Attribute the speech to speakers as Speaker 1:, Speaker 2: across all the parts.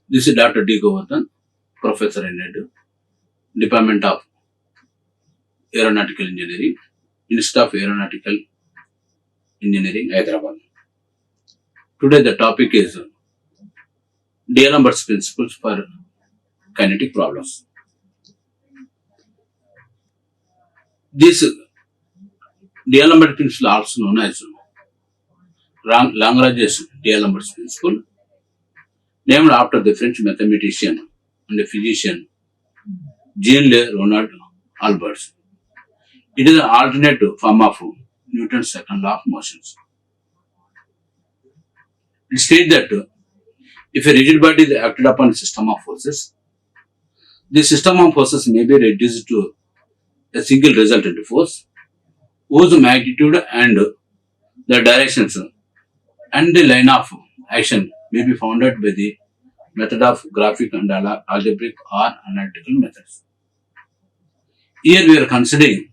Speaker 1: This is Dr. D. Govardhan, Professor in Department of Aeronautical Engineering, Institute of Aeronautical Engineering, Hyderabad. Today the topic is Alembert's principles for kinetic problems. This Alembert principle, also known as Lagrange's Alembert's principle, named after the French mathematician and physician Jean-Le Alembert. It is an alternate form of Newton's second law of motions. It states that if a rigid body is acted upon a system of forces, this system of forces may be reduced to a single resultant force whose magnitude and the directions and the line of action may be found out by the method of graphic and algebraic or analytical methods. Here we are considering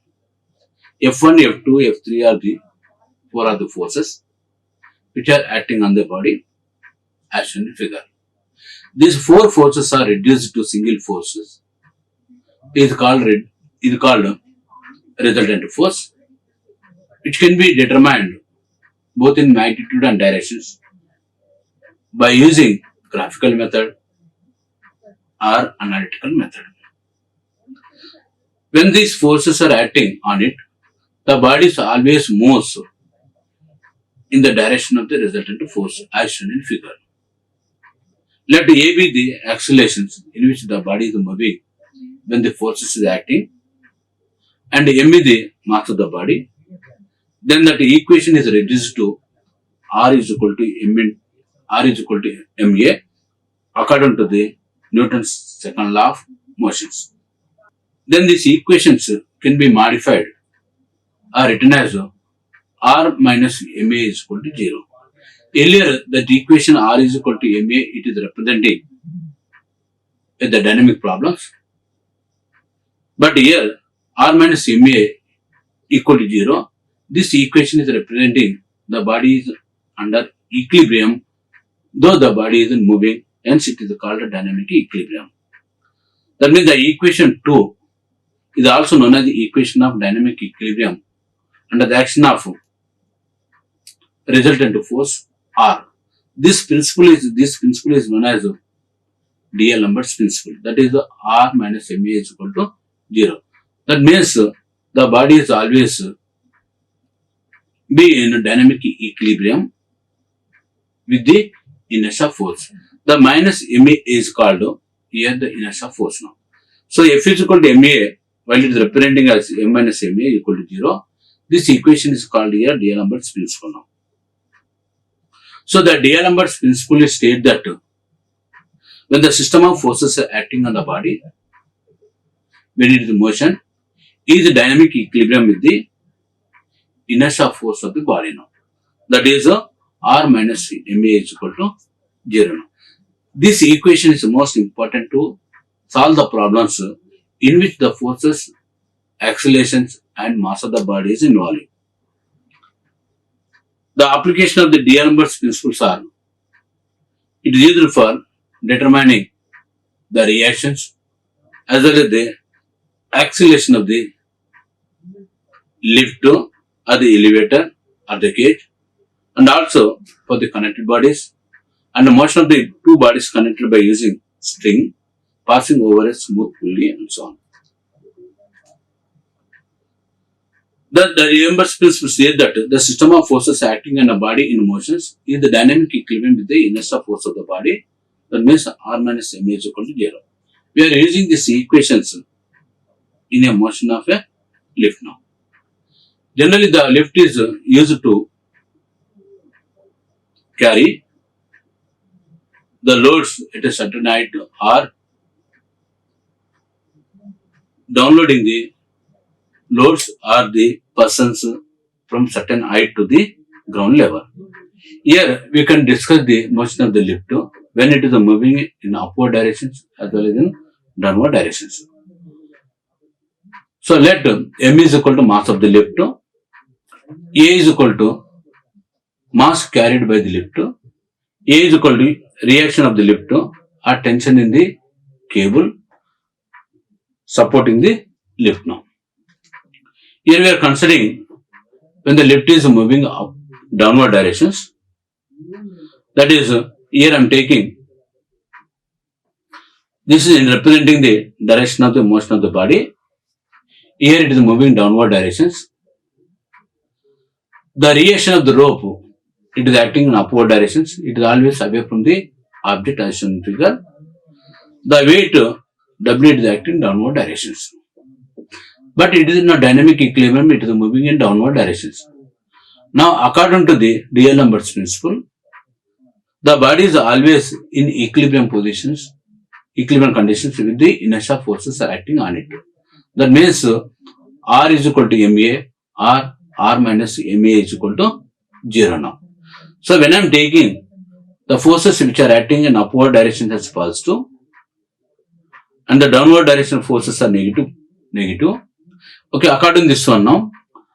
Speaker 1: F1, F2, F3 are the four of the forces which are acting on the body as shown in figure. These four forces are reduced to single forces. It is called resultant force, which can be determined both in magnitude and directions by using graphical method or analytical method. When these forces are acting on it, the body always moves in the direction of the resultant force as shown in figure. Let A be the accelerations in which the body is moving when the forces is acting, and M is the mass of the body. Then that equation is reduced to R is equal to MA according to the Newton's second law of motions. Then these equations can be modified or written as R minus MA is equal to 0. Earlier, that equation R is equal to MA, it is representing the dynamic problems. But here, R minus MA equal to 0, this equation is representing the body is under equilibrium, though the body is moving, hence it is called a dynamic equilibrium. That means the equation 2 is also known as the equation of dynamic equilibrium under the action of resultant force R. This principle is known as D'Alembert's principle. That is the R minus MA is equal to 0. That means the body is always be in a dynamic equilibrium with the inertia force. The minus MA is called here the inertia force now. So F is equal to MA while it is representing as M minus MA equal to 0. This equation is called here D'Alembert's principle now. So the D'Alembert's principle states that when the system of forces are acting on the body, when it is in motion, is the dynamic equilibrium with the inertia force of the body now. That is R minus MA is equal to 0 now. This equation is most important to solve the problems in which the forces, accelerations and mass of the body is involved. The application of the D'Alembert's principles are, it is used for determining the reactions as well as the acceleration of the lift or the elevator or the cage, and also for the connected bodies and the motion of the two bodies connected by using string passing over a smooth pulley and so on. The D'Alembert's principle says that the system of forces acting on a body in motions is the dynamic equilibrium with the inertia force of the body. That means R minus MA is equal to 0. We are using these equations in a motion of a lift now. Generally, the lift is used to carry the loads at a certain height or downloading the loads or the persons from certain height to the ground level. Here we can discuss the motion of the lift when it is moving in upward directions as well as in downward directions. So let M is equal to mass of the lift, A is equal to mass carried by the lift, A is equal to reaction of the lift or tension in the cable supporting the lift now. Here we are considering when the lift is moving up downward directions. That is, here I am taking, this is representing the direction of the motion of the body. Here it is moving downward directions. The reaction of the rope, it is acting in upward directions. It is always away from the object as shown in figure. The weight W is acting in downward directions. But it is in a dynamic equilibrium, it is moving in downward directions. Now, according to the Alembert's principle, the body is always in equilibrium positions, equilibrium conditions with the inertia forces are acting on it. That means R is equal to MA or R minus MA is equal to 0 now. So, when I am taking the forces which are acting in upward direction as positive and the downward direction forces are negative. Okay, according to this one now,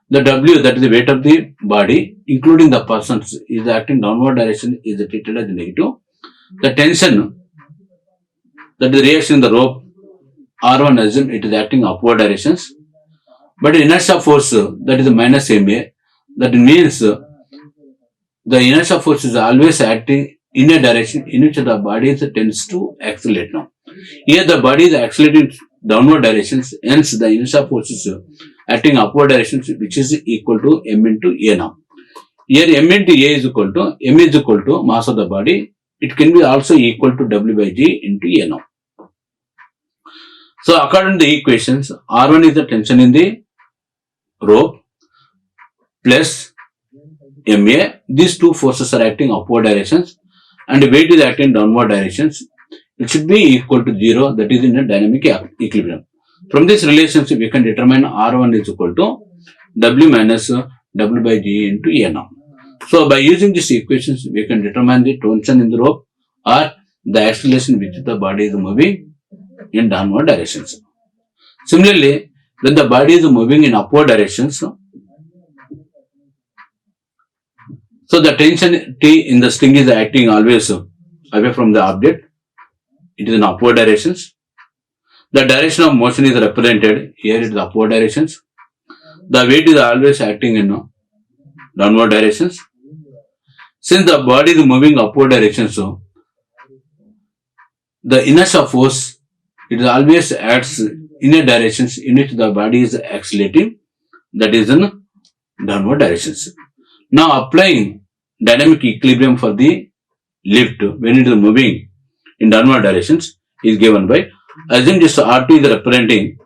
Speaker 1: the W, that is the weight of the body, including the persons, is acting downward direction is treated as negative. The tension, that is the reaction in the rope, R1 assume it is acting upward directions. But inertia force, that is minus MA, that means the inertia force is always acting in a direction in which the body tends to accelerate now. Here the body is accelerating downward directions, hence the inertia force is acting upward directions, which is equal to M into A now. Here M into A is equal to, M is equal to mass of the body. It can be also equal to W by G into A now. So according to the equations, R1 is the tension in the rope plus MA. These two forces are acting upward directions and the weight is acting downward directions. It should be equal to 0, that is in a dynamic equilibrium. From this relationship, we can determine R1 is equal to W minus W by G into A now. So by using these equations, we can determine the tension in the rope or the acceleration which the body is moving in downward directions. Similarly, when the body is moving in upward directions, so the tension T in the string is acting always away from the object. It is in upward directions. The direction of motion is represented here, it is upward directions. The weight is always acting in downward directions. Since the body is moving upward directions, so the inertia force, it always acts in a directions in which the body is accelerating, that is in downward directions. Now applying dynamic equilibrium for the lift when it is moving in downward directions is given by, assume this R2 is representing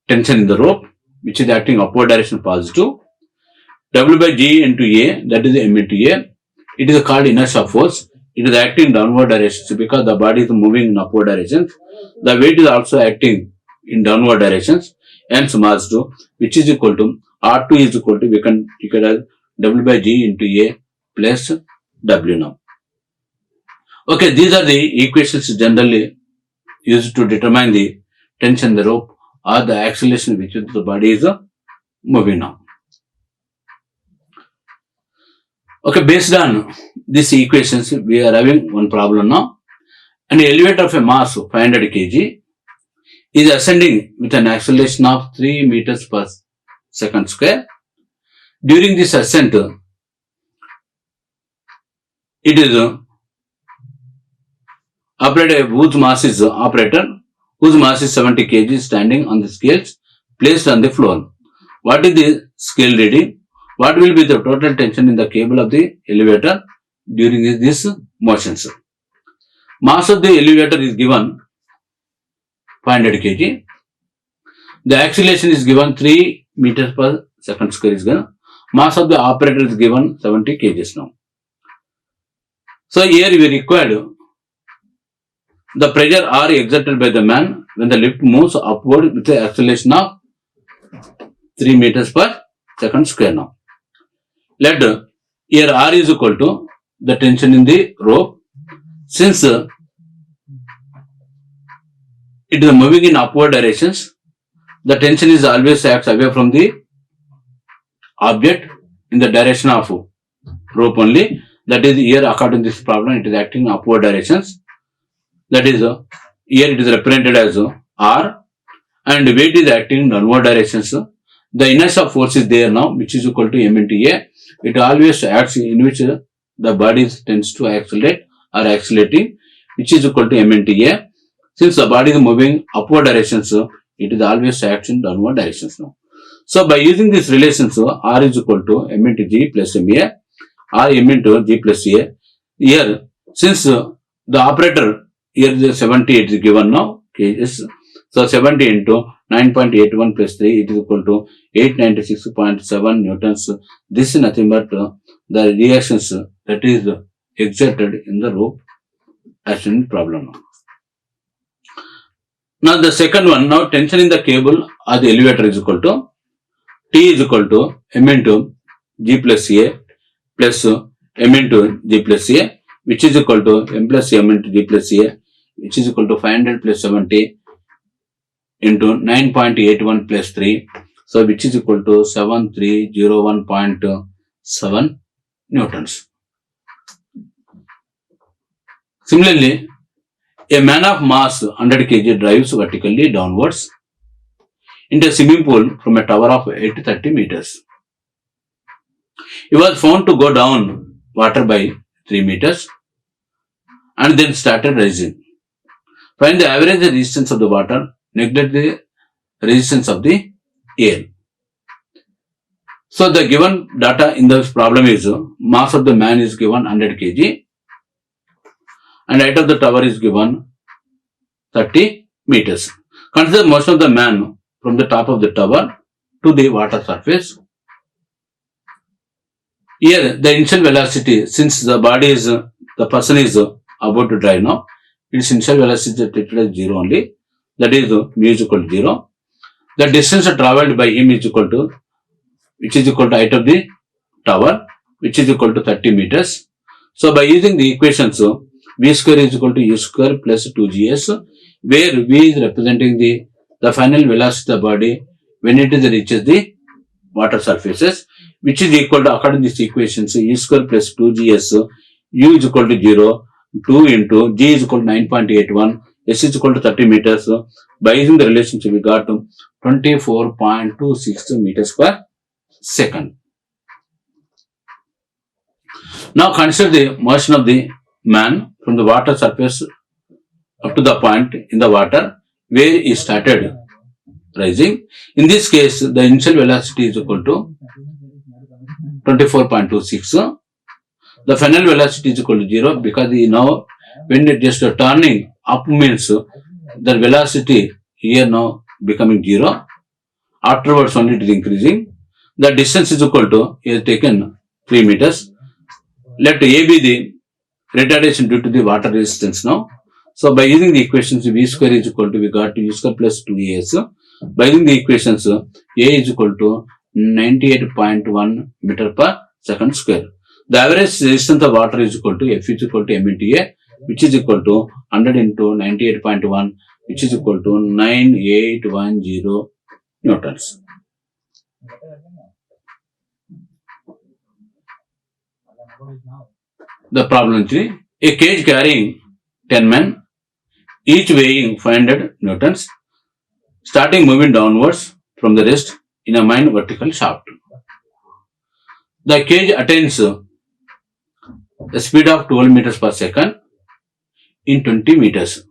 Speaker 1: tension in the rope which is acting upward direction positive. W by G into A, that is M into A, it is called inertia force. It is acting downward directions because the body is moving in upward directions. The weight is also acting in downward directions, hence mass 2, which is equal to R2 is equal to, we can take it as W by G into A plus W now. Okay, these are the equations generally used to determine the tension in the rope or the acceleration which the body is moving now. Okay, based on these equations, we are having one problem now. An elevator of a mass of 500 kg is ascending with an acceleration of 3 meters per second square. During this ascent, it is operator whose mass is 70 kg standing on the scales placed on the floor. What is the scale reading? What will be the total tension in the cable of the elevator during this motions? Mass of the elevator is given 500 kg. The acceleration is given 3 meters per second square is given. Mass of the operator is given 70 kg now. So here we required the pressure R exerted by the man when the lift moves upward with the acceleration of 3 meters per second square now. Let here R is equal to the tension in the rope. Since it is moving in upward directions, the tension is always acts away from the object in the direction of rope only. That is here according to this problem, it is acting upward directions. that is here it is represented as R, and weight is acting in downward directions. The inertia force is there now, which is equal to m into a. It always acts in which the body tends to accelerate or accelerating, which is equal to m into a. Since the body is moving upward directions, it is always acts in downward directions now. So by using these relations, R is equal to m into g plus ma, or m into g plus a. Here, since the operator here is 70, it is given now. Okay, so 70 into 9.81 plus 3, it is equal to 896.7 newtons. This is nothing but the reactions that is exerted in the rope action problem. Now the second one, now tension in the cable or the elevator is equal to T is equal to m into g plus a plus m into g plus a, which is equal to m plus m into g plus a, which is equal to 500 plus 70 into 9.81 plus 3, so which is equal to 7301.7 newtons. Similarly, a man of mass 100 kg drives vertically downwards into a swimming pool from a tower of 8 to 30 meters. He was found to go down water by 3 meters and then started rising. Find the average resistance of the water, neglect the resistance of the air. So the given data in this problem is mass of the man is given 100 kg and height of the tower is given 30 meters. Consider motion of the man from the top of the tower to the water surface. Here the initial velocity, since the person is about to drive now, its initial velocity is treated as 0 only, that is mu is equal to 0. The distance travelled by him is equal to, which is equal to height of the tower, which is equal to 30 meters. So by using the equations, v square is equal to u square plus 2gs, where v is representing the final velocity of the body when it reaches the water surfaces, which is equal to, according to these equations, u square plus 2gs, u is equal to 0, 2 into g is equal to 9.81, s is equal to 30 meters. By using the relationship, we got 24.26 meters per second. Now consider the motion of the man from the water surface up to the point in the water where he started rising. In this case, the initial velocity is equal to 24.26. The final velocity is equal to 0 because now when it just turning up means the velocity here now becoming 0. Afterwards only it is increasing. The distance is equal to, he has taken 3 meters. Let A be the retardation due to the water resistance now. So by using the equations, v square is equal to, we got u square plus 2as. By using the equations, A is equal to 98.1 meter per second square. The average resistance of water is equal to F is equal to m into A, which is equal to 100 into 98.1, which is equal to 9810 newtons. The problem 3. A cage carrying 10 men, each weighing 500 newtons, starting moving downwards from the rest in a mine vertical shaft. The cage attains a speed of 12 meters per second in 20 meters.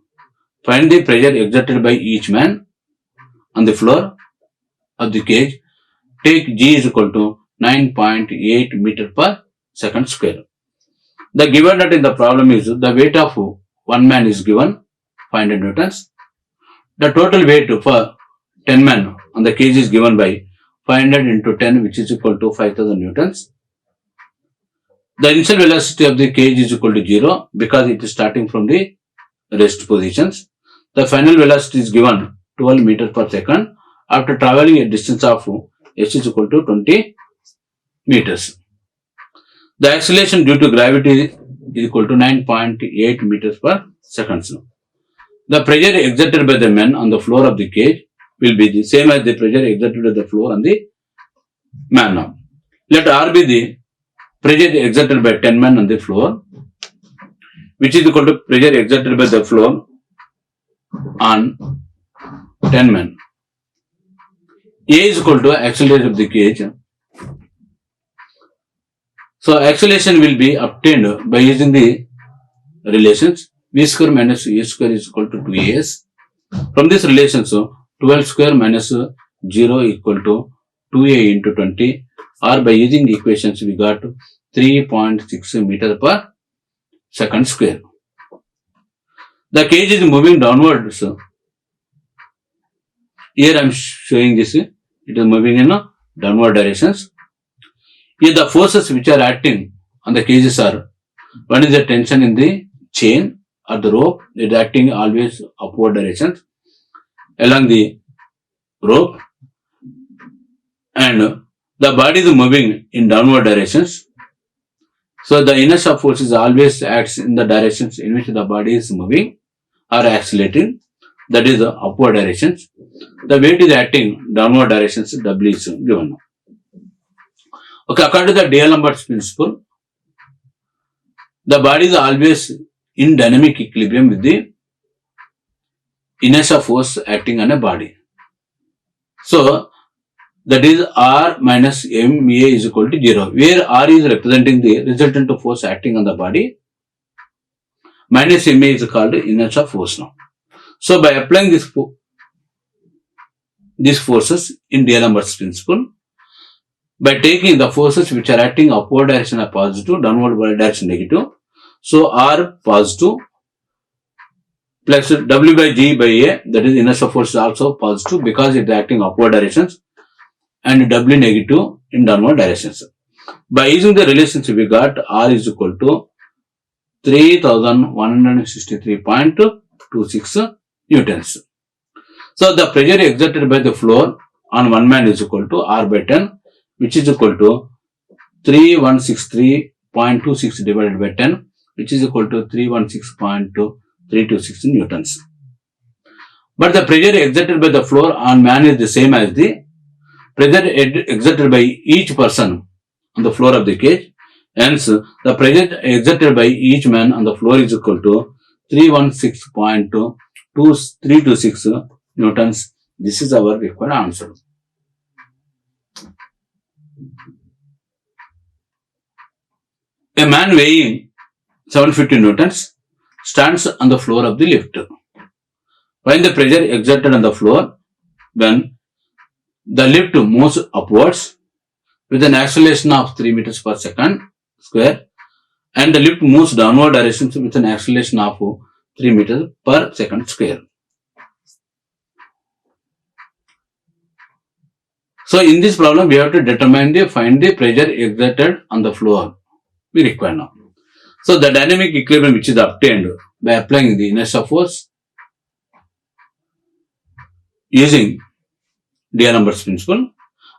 Speaker 1: Find the pressure exerted by each man on the floor of the cage. Take G is equal to 9.8 meter per second square. The given data in the problem is the weight of one man is given 500 newtons. The total weight for 10 men on the cage is given by 500 into 10, which is equal to 5000 newtons. The initial velocity of the cage is equal to 0 because it is starting from the rest positions. The final velocity is given 12 meters per second after traveling a distance of s is equal to 20 meters. The acceleration due to gravity is equal to 9.8 meters per second. The pressure exerted by the men on the floor of the cage will be the same as the pressure exerted at the floor on the man now. Let R be the pressure exerted by 10 men on the floor. which is equal to pressure exerted by the floor on 10 men. A is equal to acceleration of the cage. So acceleration will be obtained by using the relations v square minus a square is equal to 2as. From this relation, so 12 square minus 0 equal to 2a into 20, or by using equations we got 3.6 meter per second square. The cage is moving downwards. Here I am showing this. It is moving in downward directions. Here the forces which are acting on the cages are, one is the tension in the chain or the rope. It is acting always upward directions along the rope, and the body is moving in downward directions. So the inertia force is always acts in the directions in which the body is moving or accelerating, that is the upward directions. The weight is acting downward directions, W is given. Okay, according to the D'Alembert's principle, the body is always in dynamic equilibrium with the inertia force acting on a body. So that is R minus MA is equal to 0, where R is representing the resultant force acting on the body, minus MA is called inertia force now. So by applying these forces in D'Alembert's principle, by taking the forces which are acting upward direction are positive, downward direction negative, so R positive plus W by G by A, that is inertia force is also positive because it is acting upward directions, and W negative in downward directions. By using the relationship we got R is equal to 3163.26 newtons. So the pressure exerted by the floor on one man is equal to R by 10, which is equal to 3163.26 divided by 10, which is equal to 316.326 newtons. But the pressure exerted by the floor on man is the same as the pressure exerted by each person on the floor of the cage. Hence, the pressure exerted by each man on the floor is equal to 316.326 newtons. This is our required answer. A man weighing 750 newtons stands on the floor of the lift. Find the pressure exerted on the floor when the lift moves upwards with an acceleration of 3 meters per second square, and the lift moves downward directions with an acceleration of 3 meters per second square. So in this problem, we have to find the pressure exerted on the floor. We require now. So the dynamic equilibrium which is obtained by applying the inertia force using D'Alembert's principle.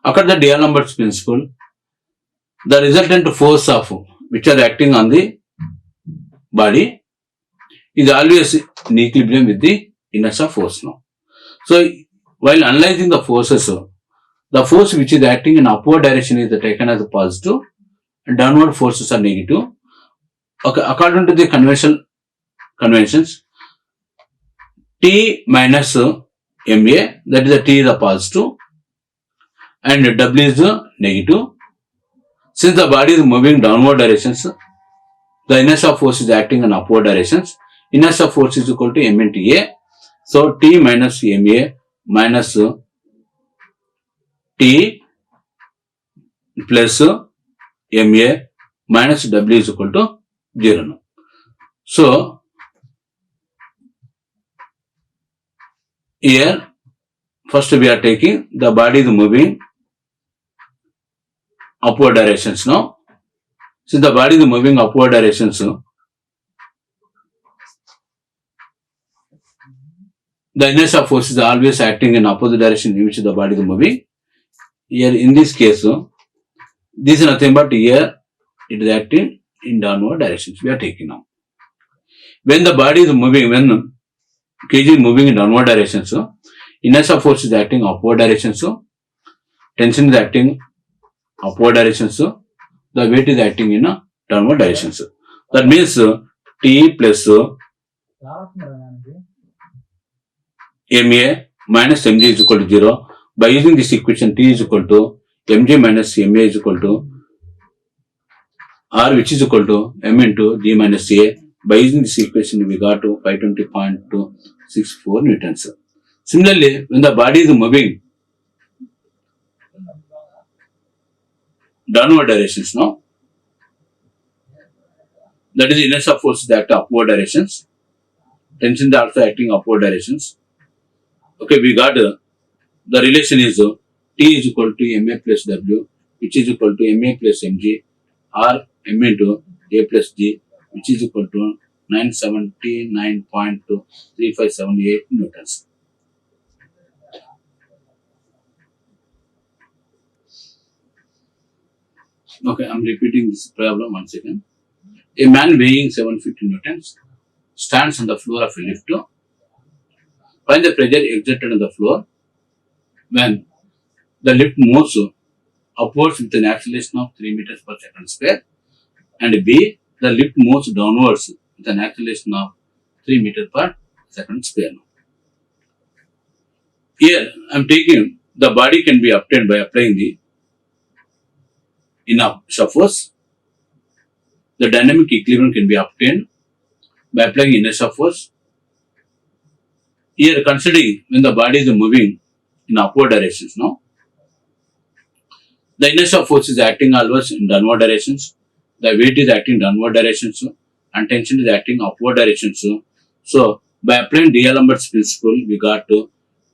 Speaker 1: According to D'Alembert's principle, the resultant force of which are acting on the body is always in equilibrium with the inertia force now. So while analyzing the forces, the force which is acting in upward direction is taken as a positive and downward forces are negative. Okay, according to the conventions, T minus MA, that is the T is a positive and W is a negative. Since the body is moving downward directions, the inertia force is acting in upward directions. Inertia force is equal to M into A. So T minus MA minus T plus MA minus W is equal to 0. So here first we are taking the body is moving upward directions now. Since the body is moving upward directions, the inertia force is always acting in opposite direction in which the body is moving. Here in this case, this is nothing but here it is acting in downward directions. We are taking now. When the body is moving, when cage is moving in downward directions, inertia force is acting upward directions, tension is acting upward directions, the weight is acting in downward directions. That means T plus MA minus MG is equal to 0. By using this equation, T is equal to MG minus MA is equal to R, which is equal to M into G minus A. By using this equation, we got to 520.264 newtons. Similarly, when the body is moving downward directions now, that is inertia force that upward directions, tension is also acting upward directions. Okay, we got the relation is T is equal to MA plus W, which is equal to MA plus MG, or M into A plus G, which is equal to 979.3578 newtons. Okay, I'm repeating this problem once again. A man weighing 750 newtons stands on the floor of a lift. Find the pressure exerted on the floor when the lift moves upwards with an acceleration of 3 meters per second square, and B, the lift moves downwards with an acceleration of 3 meters per second square. Here, I am taking the body can be obtained by applying the inertia force. The dynamic equilibrium can be obtained by applying inertia force. Here, considering when the body is moving in upward directions, now the inertia force is acting always in downward directions. The weight is acting downward directions, and tension is acting upward directions. So, by applying D'Alembert's principle, we got to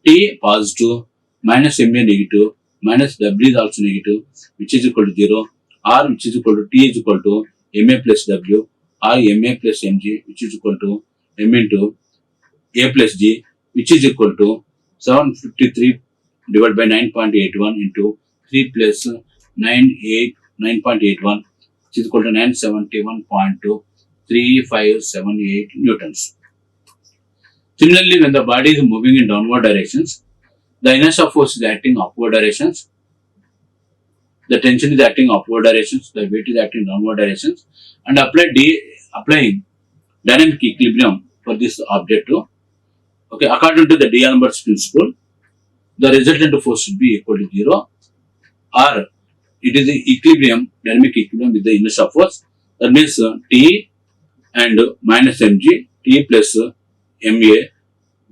Speaker 1: T positive minus MA negative minus W is also negative, which is equal to 0, R which is equal to T is equal to MA plus W, or MA plus MG, which is equal to M into A plus G, which is equal to 753 divided by 9.81 into 3 plus 9.81, which is equal to 971.3578 newtons. Similarly, when the body is moving in downward directions, the inertia force is acting upward directions, the tension is acting upward directions, the weight is acting downward directions, and applying dynamic equilibrium for this object. Okay, according to the D'Alembert's principle, the resultant force should be equal to 0, or it is the equilibrium, dynamic equilibrium with the inertia force. That means T and minus mg, T plus MA,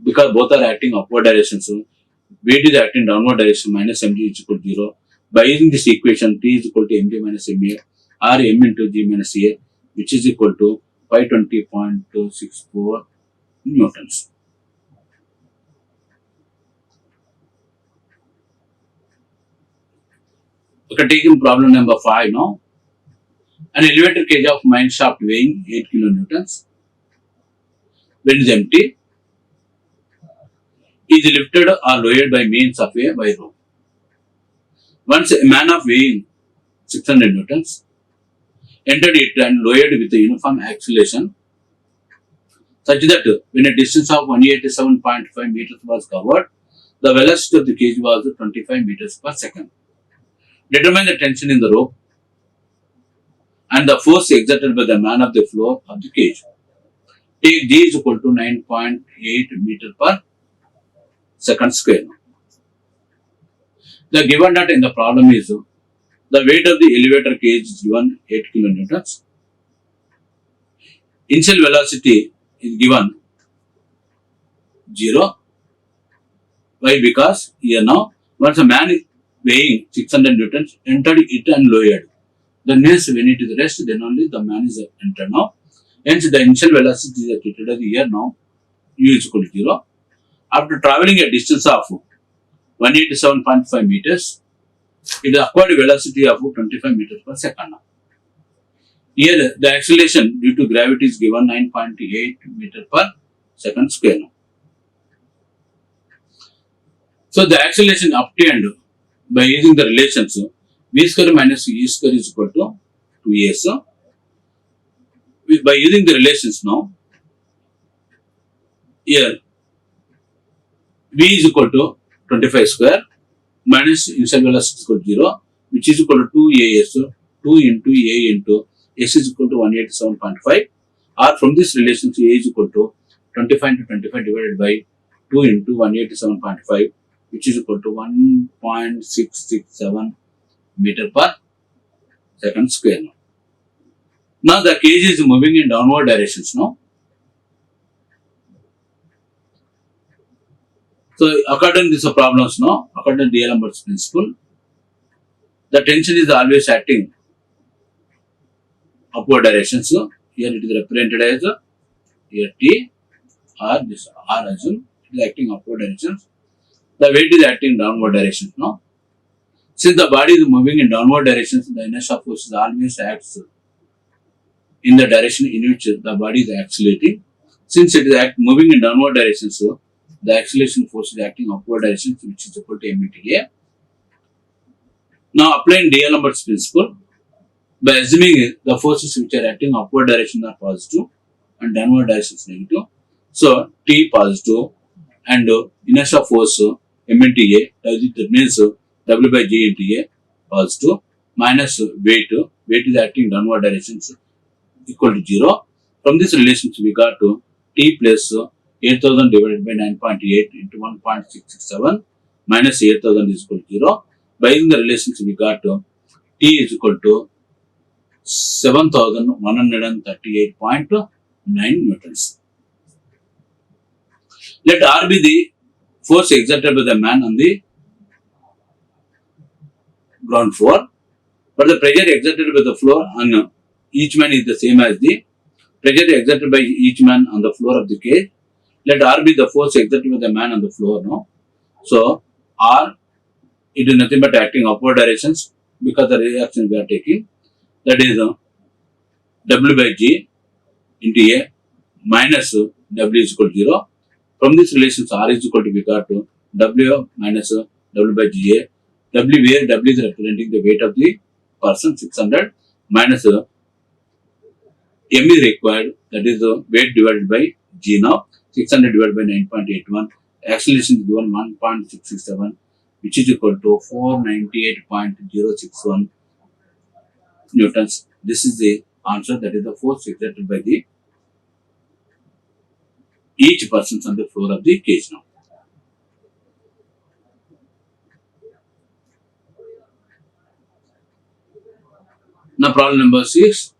Speaker 1: because both are acting upward direction. So, weight is acting downward direction, minus mg is equal to 0. By using this equation, T is equal to mg minus MA, or M into G minus A, which is equal to 520.264 newtons. Okay, taking problem number 5 now. An elevator cage of mine shaft weighing 8 kilonewtons, when it is empty, is lifted or lowered by means of a wire rope. Once a man of weighing 600 newtons entered it and lowered with a uniform acceleration, such that when a distance of 187.5 meters was covered, the velocity of the cage was 25 meters per second. Determine the tension in the rope and the force exerted by the man of the floor of the cage. Take G is equal to 9.8 meter per second square. The given data in the problem is the weight of the elevator cage is given 8 kilonewtons. Initial velocity is given 0. Why? Because here now, once a man weighing 600 newtons entered it and lowered, then means when it is rest, then only the man is entered now. Hence, the initial velocity is treated as here now, u is equal to 0. After traveling a distance of 187.5 meters, it acquired a velocity of 25 meters per second. Here, the acceleration due to gravity is given 9.8 meters per second square. So, the acceleration obtained by using the relations v square minus e square is equal to 2a. So, by using the relations now, here v is equal to 25 square minus initial velocity is equal to 0, which is equal to 2a. So, 2 into a into s is equal to 187.5 Or from this relation, A is equal to 25 into 25 divided by 2 into 187.5, which is equal to 1.667 meter per second square. Now the cage is moving in downward directions now. So according to these problems now, according to Alembert's principle, the tension is always acting upward directions. So here it is represented as here T or this R assume it is acting upward directions. The weight is acting downward directions now. Since the body is moving in downward directions, the inertia force always acts in the direction in which the body is accelerating. Since it is moving in downward directions, so the acceleration force is acting upward directions, which is equal to meta. Now applying D'Alembert's principle, by assuming the forces which are acting upward direction are positive and downward direction is negative. So T positive and inertia force M into A, that means W by G into A positive minus weight is acting downward directions equal to 0. From this relationship we got to T plus 8000 divided by 9.8 into 1.667 minus 8000 is equal to 0. By using the relationship we got to T is equal to 7138.9 newtons. Let R be the force exerted by the man on the ground floor, but the pressure exerted by the floor on each man is the same as the pressure exerted by each man on the floor of the cage. Let R be the force exerted by the man on the floor now. So R, it is nothing but acting upward directions because the reaction we are taking, that is W by G into A minus W is equal to 0. From this relation, R is equal to, we got to W minus W by GA. W, where W is representing the weight of the person, 600 minus M is required, that is the weight divided by G now, 600 divided by 9.81. Acceleration is given 1.667, which is equal to 498.061 newtons. This is the answer, that is the force exerted by the each person on the floor of the cage now. Now problem number 6.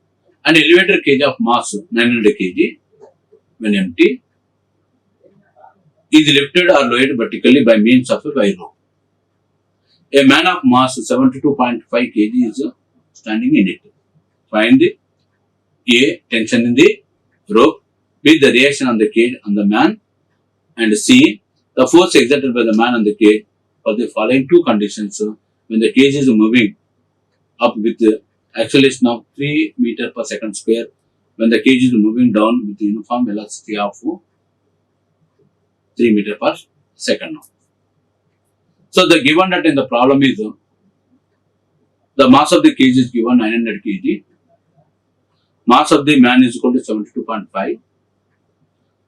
Speaker 1: An elevator cage of mass 900 kg when empty is lifted or lowered vertically by means of a wire rope. A man of mass 72.5 kg is standing in it. Find A. Tension in the rope, B. The reaction on the cage on the man, and C. The force exerted by the man on the cage for the following two conditions when the cage is moving up with the acceleration of 3 meter per second square, when the cage is moving down with the uniform velocity of 3 meter per second. So the given that in the problem is the mass of the cage is given 900 kg, mass of the man is equal to 72.5,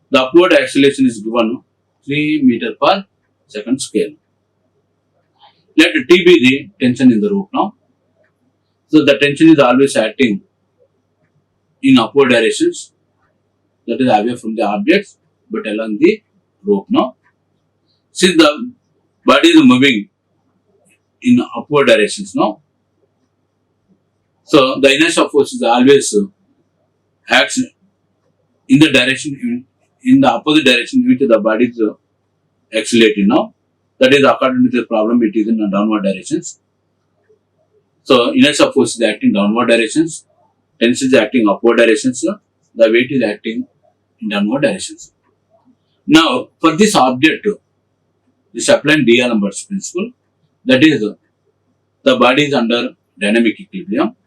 Speaker 1: the upward acceleration is given 3 meter per second square. Let T be the tension in the rope now. So the tension is always acting in upward directions, that is away from the objects but along the rope now. Since the body is moving in upward directions now, so the inertia force is always acts in the direction in the opposite direction in which the body is accelerating now. That is according to the problem, it is in the downward directions. So inertia force is acting downward directions, tension is acting upward directions, the weight is acting in downward directions. Now for this object, this applying D'Alembert's principle, that is the body is under dynamic equilibrium,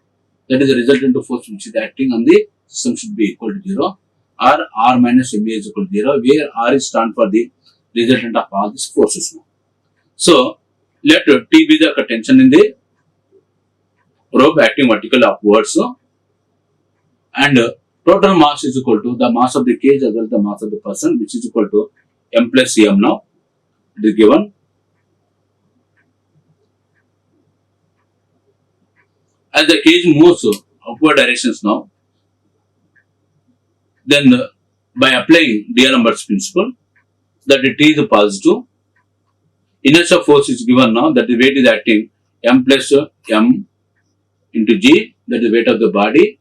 Speaker 1: that is the resultant of force which is acting on the system should be equal to 0, or R minus MA is equal to 0, where R is stand for the resultant of all these forces. So let T be the tension in the rope acting vertically upwards, and total mass is equal to the mass of the cage as well as the mass of the person, which is equal to M plus M now. It is given. As the cage moves upward directions now, Then by applying D'Alembert's principle, that T is positive, inertial force is given now that the weight is acting m plus m into g, that is the weight of the body,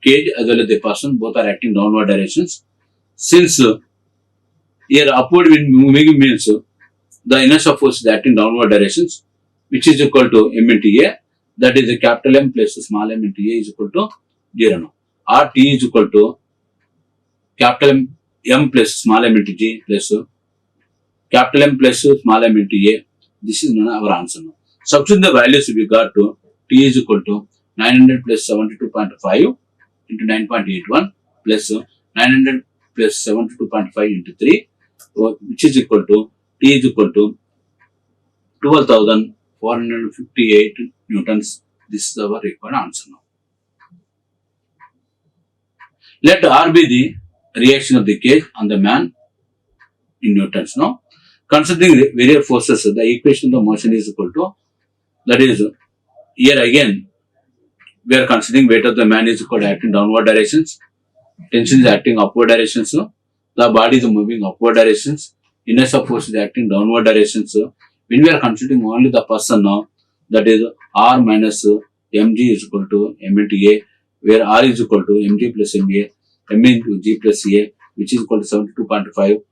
Speaker 1: cage as well as the person, both are acting downward directions. Since here upward moving means the inertial force is acting downward directions, which is equal to m into a, that is a capital M plus small m into a is equal to 0 now. Or T is equal to capital M plus small m into g plus capital M plus small m into a. This is our answer now. Substitute the values we got to T is equal to 900 plus 72.5 into 9.81 plus 900 plus 72.5 into 3, which is equal to T is equal to 12,458 newtons. This is our required answer now. Let R be the reaction of the cage on the man in newtons now. Considering various forces, the equation of the motion is equal to, that is, here again, we are considering weight of the man is equal to acting downward directions, tension is acting upward directions, the body is moving upward directions, inertial force is acting downward directions. When we are considering only the person now, that is R minus mg is equal to m into a, where R is equal to mg plus ma, m into g plus a, which is equal to 72.5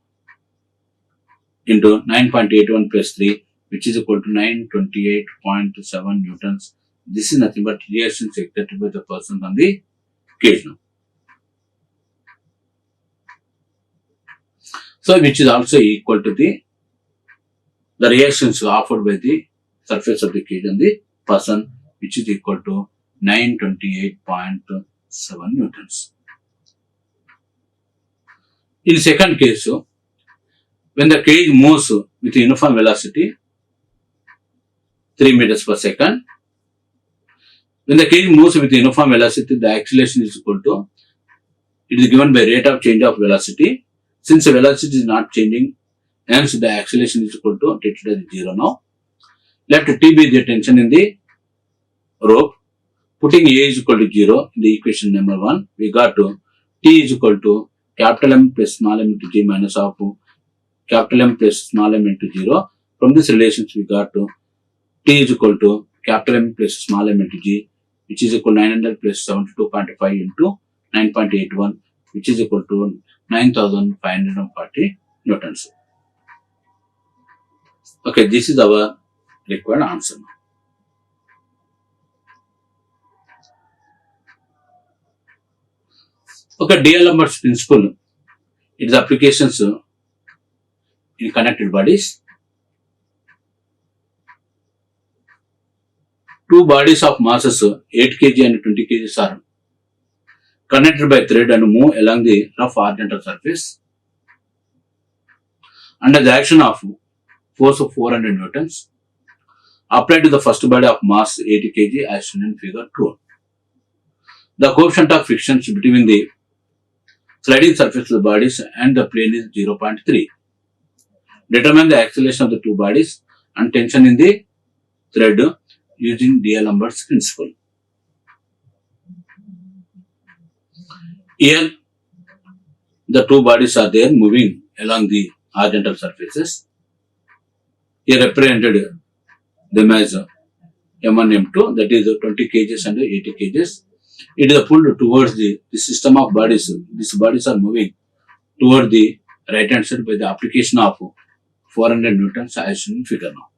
Speaker 1: into 9.81 plus 3, which is equal to 928.7 newtons. This is nothing but reactions exerted by the person on the cage now. So, which is also equal to the reactions offered by the surface of the cage on the person, which is equal to 928.7 newtons. In second case, when the cage moves with uniform velocity 3 meters per second, when the cage moves with uniform velocity, the acceleration is equal to, it is given by rate of change of velocity. Since the velocity is not changing, hence the acceleration is equal to treated as 0 now. Let T be the tension in the rope. Putting A is equal to 0 in the equation number 1, we got to T is equal to capital M plus small m into G minus of capital M plus small m into 0. From this relations, we got to T is equal to capital M plus small m into G, which is equal to 900 plus 72.5 into 9.81, which is equal to 9,540 newtons. Okay, this is our required answer. Okay, D'Alembert's principle, its applications in connected bodies. Two bodies of masses 8 kg and 20 kg are connected by thread and move along the rough horizontal surface under the action of force of 400 newtons applied to the first body of mass 80 kg as shown in figure 2. The coefficient of friction between the sliding surface of the bodies and the plane is 0.3. Determine the acceleration of the two bodies and tension in the thread using D'Alembert's principle. Here, the two bodies are there moving along the horizontal surfaces. Here represented them as M1, M2, that is 20 kg and 80 kg. It is pulled towards the system of bodies. These bodies are moving toward the right hand side by the application of 400 newtons as shown in figure now.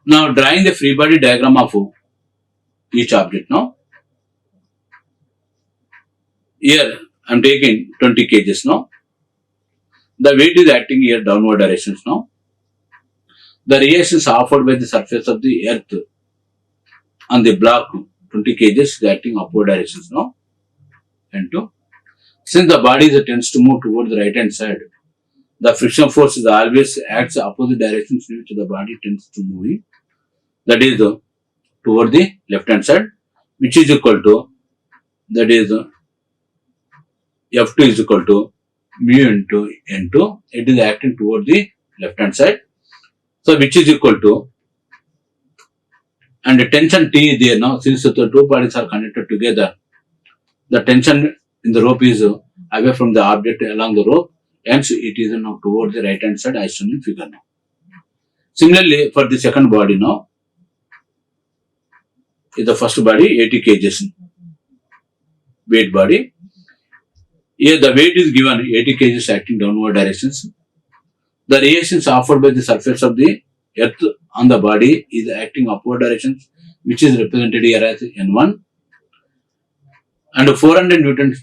Speaker 1: Now drawing the free body diagram of each object now. Here I am taking 20 kg now. The weight is acting here downward directions now. The reactions offered by the surface of the earth on the block 20 kg is acting upward directions now. And 2. Since the body tends to move toward the right hand side, the friction force is always acts opposite directions in which the body tends to move in. That is toward the left hand side, which is equal to, that is F2 is equal to mu into N2. It is acting toward the left hand side. So which is equal to, and the tension T is there now, since the two bodies are connected together, the tension in the rope is away from the object along the rope, hence it is now toward the right hand side as shown in figure now. Similarly, for the second body now, is the first body 80 kgs weight body. Here the weight is given 80 kgs acting downward directions. The reactions offered by the surface of the earth on the body is acting upward directions, which is represented here as N1, and 400 Newton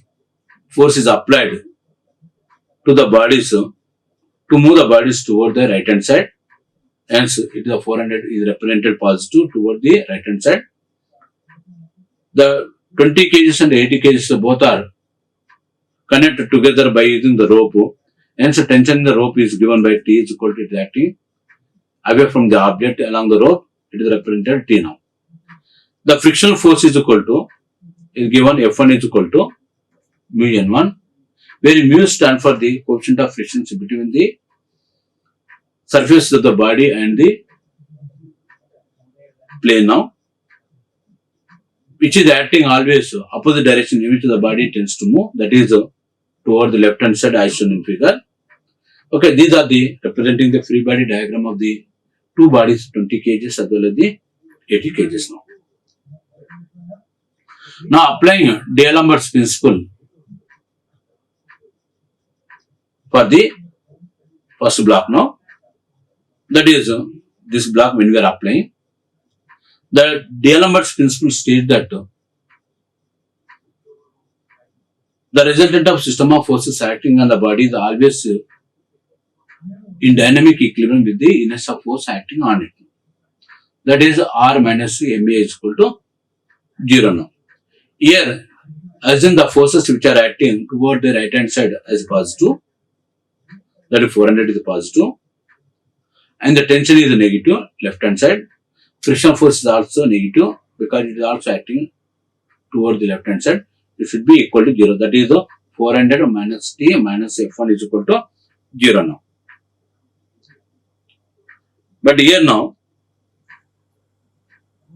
Speaker 1: force is applied to the bodies to move the bodies toward the right hand side. Hence, it is 400 is represented positive toward the right hand side. The 20 kgs and 80 kgs both are connected together by using the rope. Hence, tension in the rope is given by T is equal to it acting away from the object along the rope. It is represented T now. The frictional force is equal to is given F1 is equal to mu N1, where mu stand for the coefficient of friction between the surface of the body and the plane now, which is acting always opposite direction in which the body tends to move, that is toward the left hand side as shown in figure. Okay, these are the representing the free body diagram of the two bodies 20 kgs as well as the 80 kgs now. Now applying D'Alembert's principle for the first block now, that is this block when we are applying, the D'Alembert's principle states that the resultant of system of forces acting on the body is always in dynamic equilibrium with the inertia force acting on it. That is R minus MA is equal to 0 now. Here, assume the forces which are acting toward the right hand side as positive, that is 400 is positive, and the tension is negative, left hand side. Frictional force is also negative because it is also acting toward the left hand side. It should be equal to 0. That is 400 minus T minus F1 is equal to 0 now. But here now,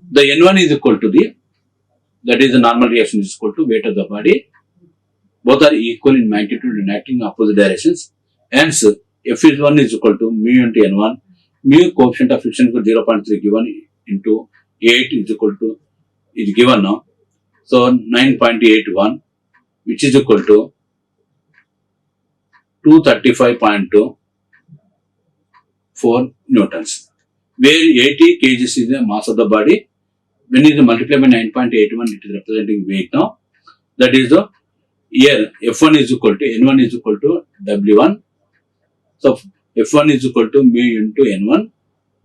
Speaker 1: the N1 is equal to the, that is the normal reaction is equal to weight of the body. Both are equal in magnitude and acting in opposite directions. Hence, F1 is equal to mu into N1. Mu coefficient of friction is 0.3 given into 8 is equal to, is given now. So 9.81, which is equal to 235.4 newtons, where 80 kgs is the mass of the body. When it is multiplied by 9.81, it is representing weight now. That is here F1 is equal to N1 is equal to W1. So F1 is equal to mu into N1.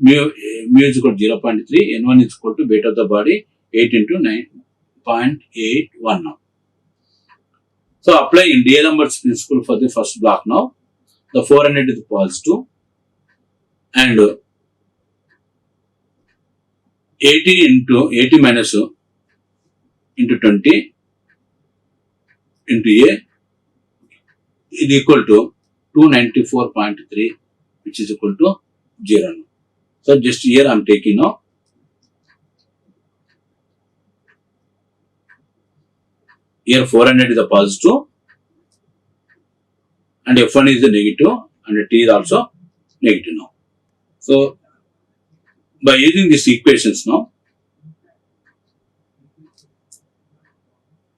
Speaker 1: Mu is equal to 0.3. N1 is equal to weight of the body 8 into 9.81 now. So applying D'Alembert's principle for the first block now, the 400 is positive and 80 into 80 minus into 20 into A is equal to 294.3, which is equal to 0. So just here I am taking now. Here 400 is a positive and F1 is the negative and T is also negative now. So by using these equations now,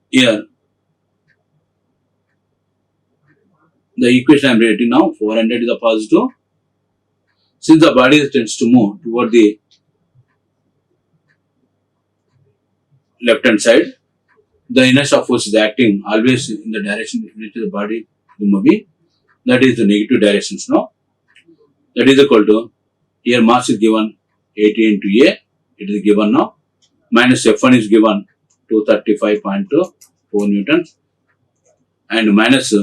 Speaker 1: here the equation I am writing now, 400 is a positive. Since the body tends to move toward the left hand side, the inertia force is acting always in the direction in which the body is moving. That is the negative directions now. That is equal to, here mass is given 80 into A, it is given now, minus F1 is given 235.4 newtons and minus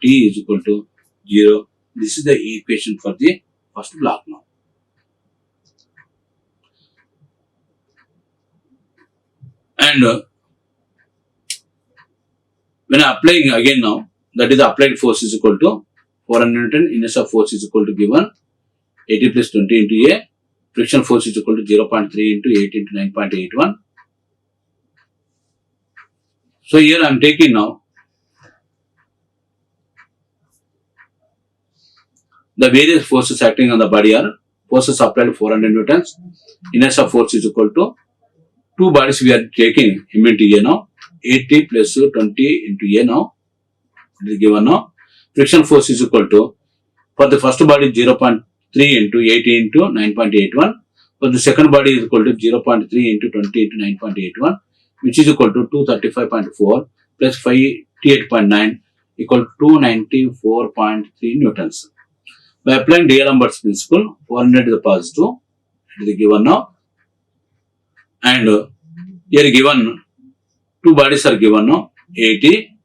Speaker 1: T is equal to 0. This is the equation for the first block now. And when applying again now, that is the applied force is equal to 400 Newton, inertia force is equal to given 80 plus 20 into A, friction force is equal to 0.3 into 8 into 9.81. So here I am taking now The various forces acting on the body are forces applied 400 newtons. Inertia force is equal to two bodies we are taking M into A now. 80 plus 20 into A now. It is given now. Friction force is equal to, for the first body 0.3 into 80 into 9.81. For the second body is equal to 0.3 into 20 into 9.81, which is equal to 235.4 plus 58.9 equal to 294.3 newtons. By applying D'Alembert's principle, 400 is the positive, it is given now, and here given two bodies are given now, 80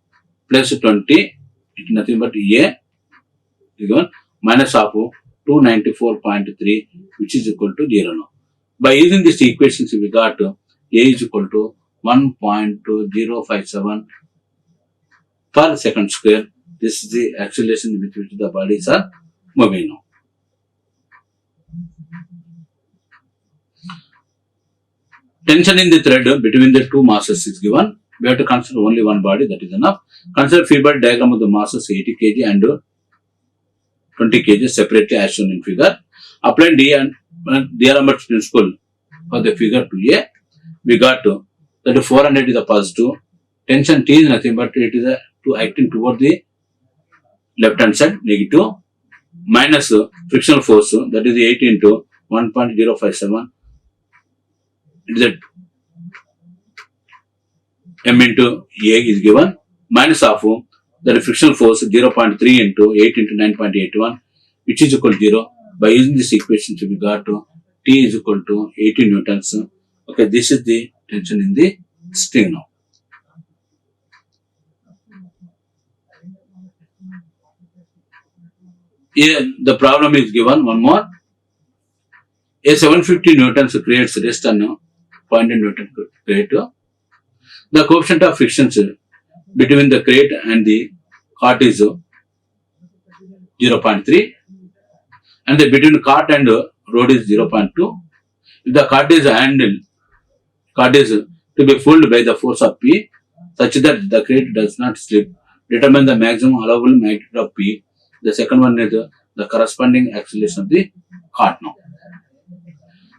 Speaker 1: plus 20, it is nothing but A, is given, minus of 294.3, which is equal to 0 now. By using these equations, we got A is equal to 1.2057 per second square. This is the acceleration with which the bodies are moving now. Tension in the thread between the two masses is given. We have to consider only one body, that is enough. Consider feedback diagram of the masses 80 kg and 20 kg separately as shown in figure. Apply D'Alembert's principle for the figure 2A. We got that 400 is a positive. Tension T is nothing but it is to acting toward the left hand side, negative, minus frictional force, that is 80 into 1.057. It is a M into A is given, minus of the frictional force 0.3 into 8 into 9.81, which is equal to 0. By using this equation, we got T is equal to 80 newtons. Okay, this is the tension in the string now. Here the problem is given one more. A 750 newtons creates rest on 0.9 newton crate. The coefficient of friction between the crate and the cart is 0.3, and the between cart and road is 0.2. If the cart is to be pulled by the force of P such that the crate does not slip, determine the maximum allowable magnitude of P. The second one is the corresponding acceleration of the cart now.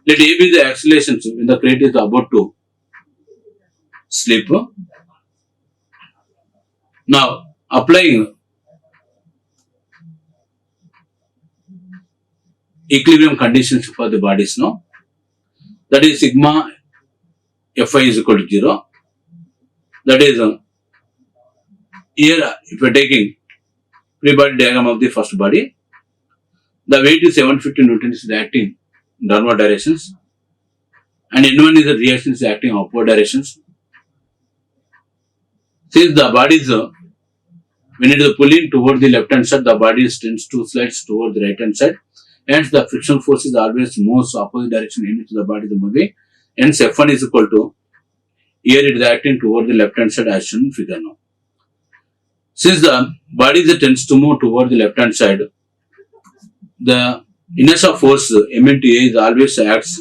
Speaker 1: Let A be the acceleration when the crate is about to slip. Now, applying equilibrium conditions for the bodies now, that is sigma Fi is equal to 0. That is, here if we are taking free body diagram of the first body, the weight is 750 newtons is acting in downward directions, and N1 is the reaction is acting upward directions. Since the body is, when it is pulling toward the left hand side, the body tends to slide toward the right hand side. Hence, the frictional force is always moves opposite direction in which the body is moving. Hence, F1 is equal to, here it is acting toward the left hand side as shown in figure now. Since the body tends to move toward the left hand side, the inertia force M into A is always acts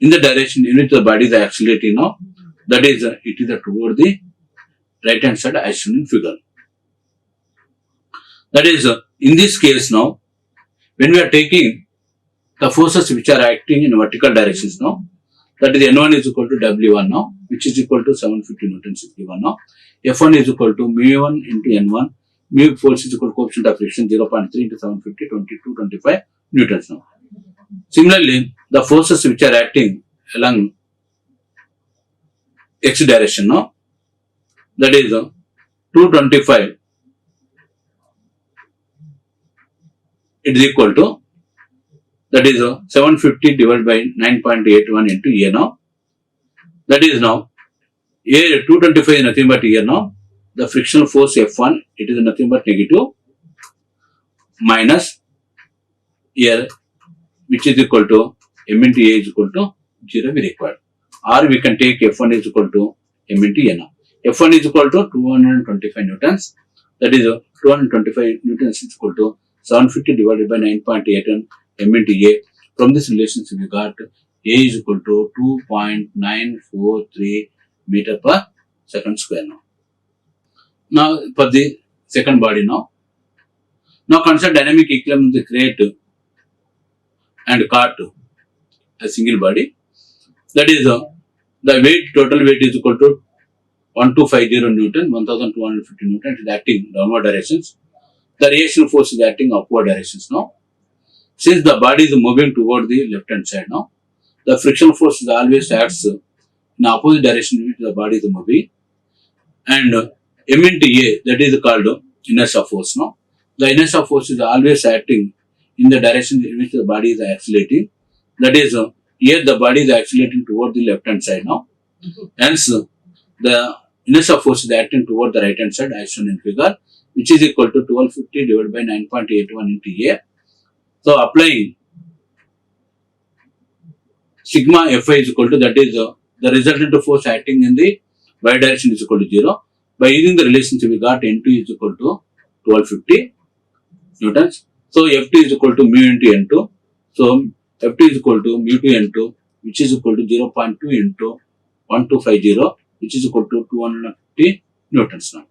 Speaker 1: in the direction in which the body is accelerating now. That is, it is toward the right hand side as shown in figure. That is, in this case now, when we are taking the forces which are acting in vertical directions now, that is N1 is equal to W1 now, which is equal to 750 newtons is given now. F1 is equal to mu1 into N1, mu force is equal to coefficient of friction 0.3 into 750, 22, 25 newtons now. Similarly, the forces which are acting along x direction now, that is 225, it is equal to, that is 750 divided by 9.81 into A now. That is now, here 225 is nothing but here now, the frictional force F1, it is nothing but negative, minus here, which is equal to M into A is equal to 0 we required. Or we can take F1 is equal to M into A now. F1 is equal to 225 newtons, that is 225 newtons is equal to 750 divided by 9.81 M into A. From this relationship we got A is equal to 2.943 meter per second square now. Now for the second body now, Now consider dynamic equilibrium of the crate and cart, a single body. That is the weight, total weight is equal to 1250 Newton, 1250 Newton. It is acting downward directions. The reaction force is acting upward directions now. Since the body is moving toward the left hand side now, the friction force is always acts in opposite direction in which the body is moving. And M into A, that is called inertia force now. The inertia force is always acting in the direction in which the body is accelerating. That is, here the body is accelerating toward the left hand side now. Hence, the inertia force is acting toward the right hand side as shown in figure, which is equal to 1250 divided by 9.81 into A. So, applying sigma Fi is equal to, that is the resultant force acting in the y direction is equal to 0. By using the relationship, we got N2 is equal to 1250 Newtons. So, Ft is equal to mu into N2. So, Ft is equal to mu to N2, which is equal to 0.2 into 1250, which is equal to 250 Newtons now.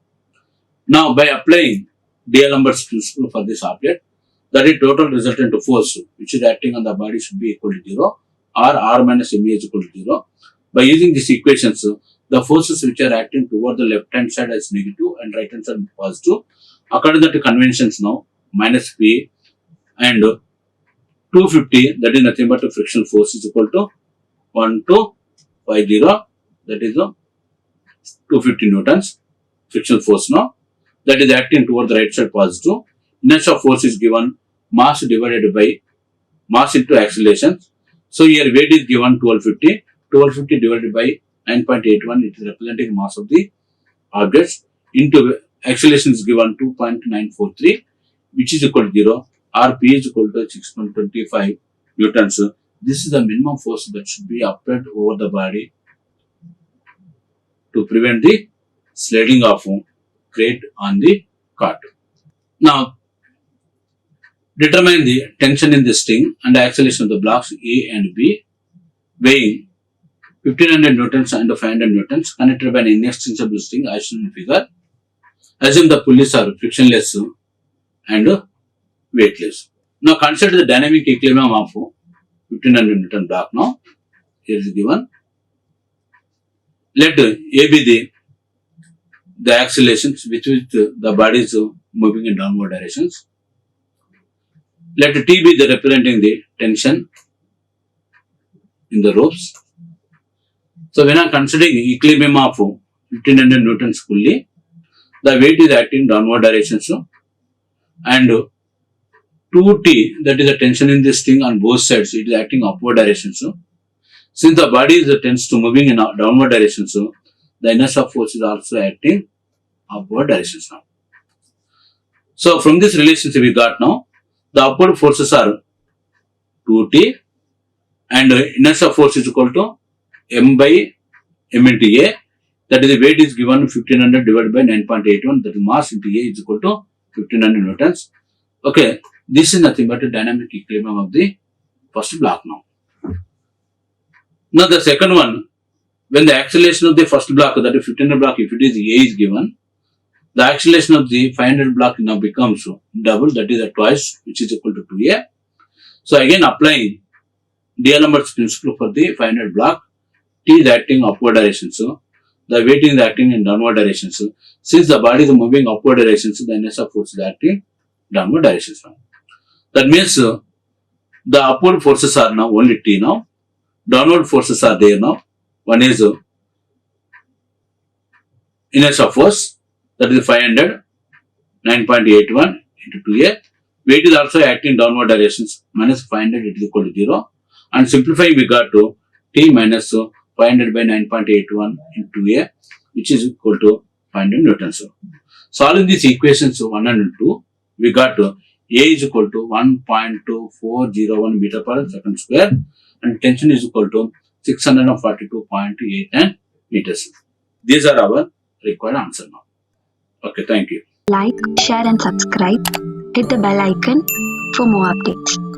Speaker 1: Now, by applying D'Alembert's principle for this object, that is total resultant force which is acting on the body should be equal to 0, or R minus Ma is equal to 0. By using these equations, the forces which are acting toward the left hand side as negative and right hand side positive, according to the conventions now, minus P and 250, that is nothing but a frictional force, is equal to 1250, that is 250 Newtons frictional force now, that is acting toward the right side positive. Inertia force is given mass divided by mass into acceleration. So here weight is given 1250. 1250 divided by 9.81, it is representing mass of the objects, into acceleration is given 2.943, which is equal to 0. Rp is equal to 6.25 Newtons. This is the minimum force that should be applied over the body to prevent the sliding of crate on the cart. Now, determine the tension in the string and the acceleration of the blocks A and B, weighing 1500 Newtons and 500 Newtons connected by an inextensible string as shown in figure. Assume the pulleys are frictionless and weightless. Now consider the dynamic equilibrium of 1500 Newton block now. Here is given. Let A be the accelerations with which the body is moving in downward directions. Let T be the representing the tension in the ropes. So when I am considering equilibrium of 1500 Newtons pulley, the weight is acting downward directions and 2T, that is the tension in the string on both sides, it is acting upward directions. Since the body is tends to moving in downward directions, the inertia force is also acting upward directions now. So from this relationship we got now, the upward forces are 2T and inertia force is equal to M by M into A, that is the weight is given 1500 divided by 9.81, that is mass into A is equal to 1500 Newtons. Okay, this is nothing but a dynamic equilibrium of the first block now. Now the second one, when the acceleration of the first block, that is 1500 block, if it is A is given, the acceleration of the 500 block now becomes double, that is twice, which is equal to 2A. So again applying D'Alembert's principle for the 500 block, T is acting upward direction, so the weight is acting in downward direction. So since the body is moving upward direction, so the inertia force is acting downward direction. That means the upward forces are now only T now, downward forces are there now. One is inertia force, that is 500, 9.81 into 2A. Weight is also acting downward directions, minus 500, it is equal to 0. And simplifying, we got to T minus 500 by 9.81 into A, which is equal to 500 Newtons. Solving these equations 1 and 2, we got to A is equal to 1.2401 meter per second square and tension is equal to 642.89 meters. These are our required answer now. Okay, thank you.
Speaker 2: Like, share and subscribe. Hit the bell icon for more updates.